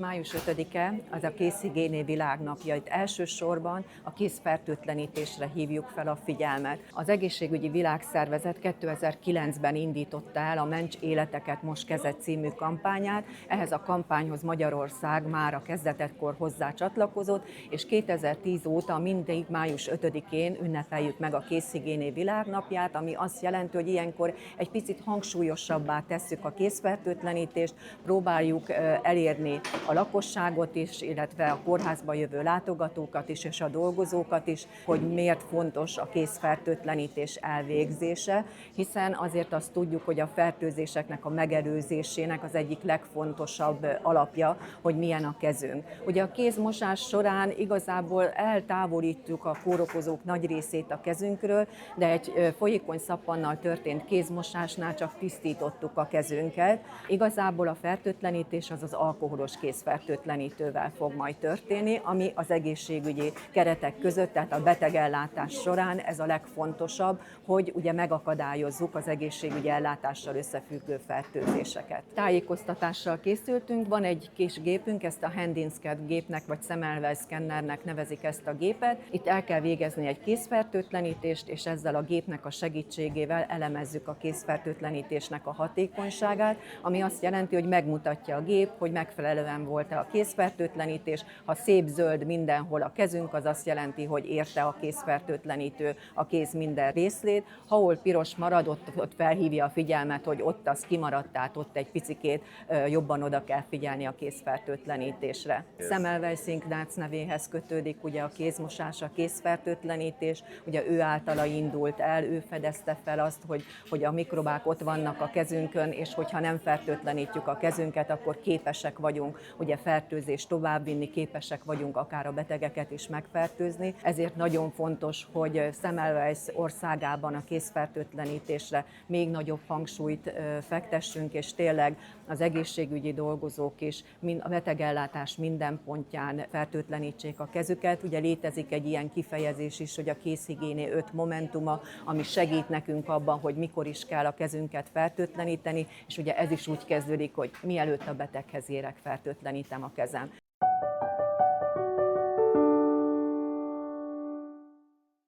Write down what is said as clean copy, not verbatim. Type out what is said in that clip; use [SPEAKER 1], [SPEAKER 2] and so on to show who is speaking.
[SPEAKER 1] Május 5-e az a kézhigiéné világnapja. Itt elsősorban a kézfertőtlenítésre hívjuk fel a figyelmet. Az Egészségügyi Világszervezet 2009-ben indította el a Ments életeket, most kezet című kampányát. Ehhez a kampányhoz Magyarország már a kezdetekkor hozzá csatlakozott, és 2010 óta mindig május 5-én ünnepeljük meg a kézhigiéné világnapját, ami azt jelenti, hogy ilyenkor egy picit hangsúlyosabbá tesszük a kézfertőtlenítést, próbáljuk elérni a lakosságot is, illetve a kórházba jövő látogatókat is, és a dolgozókat is, hogy miért fontos a kézfertőtlenítés elvégzése, hiszen azért azt tudjuk, hogy a fertőzéseknek a megelőzésének az egyik legfontosabb alapja, hogy milyen a kezünk. Ugye a kézmosás során igazából eltávolítjuk a kórokozók nagy részét a kezünkről, de egy folyékony szappannal történt kézmosásnál csak tisztítottuk a kezünket. Igazából a fertőtlenítés az alkoholos kézfertőtlenítővel fog majd történni, ami az egészségügyi keretek között, tehát a betegellátás során ez a legfontosabb, hogy ugye megakadályozzuk az egészségügyi ellátással összefüggő fertőzéseket. Tájékoztatással készültünk, van egy kis gépünk, ezt a Handinscat gépnek vagy Semmelweis szkennernek nevezik ezt a gépet. Itt el kell végezni egy kézfertőtlenítést, és ezzel a gépnek a segítségével elemezzük a kézfertőtlenítésnek a hatékonyságát, ami azt jelenti, hogy megmutatja a gép, hogy megfelelően volt-e a kézfertőtlenítés. Ha szép zöld mindenhol a kezünk, az azt jelenti, hogy érte a kézfertőtlenítő a kéz minden részlét. Ha hol piros marad, ott felhívja a figyelmet, hogy ott az kimaradt, tehát ott egy picikét jobban oda kell figyelni a kézfertőtlenítésre. Semmelweis Ignác nevéhez kötődik ugye a kézmosás, a kézfertőtlenítés, ugye ő általa indult el, ő fedezte fel azt, hogy a mikrobák ott vannak a kezünkön, és hogyha nem fertőtlenítjük a kezünket, akkor képesek vagyunk ugye fertőzést továbbvinni, képesek vagyunk akár a betegeket is megfertőzni. Ezért nagyon fontos, hogy Semmelweis országában a kézfertőtlenítésre még nagyobb hangsúlyt fektessünk, és tényleg az egészségügyi dolgozók is a betegellátás minden pontján fertőtlenítsék a kezüket. Ugye létezik egy ilyen kifejezés is, hogy a kézhigiéné 5 momentuma, ami segít nekünk abban, hogy mikor is kell a kezünket fertőtleníteni, és ugye ez is úgy kezdődik, hogy mielőtt a beteghez érek, fertőtlenítem a kezem.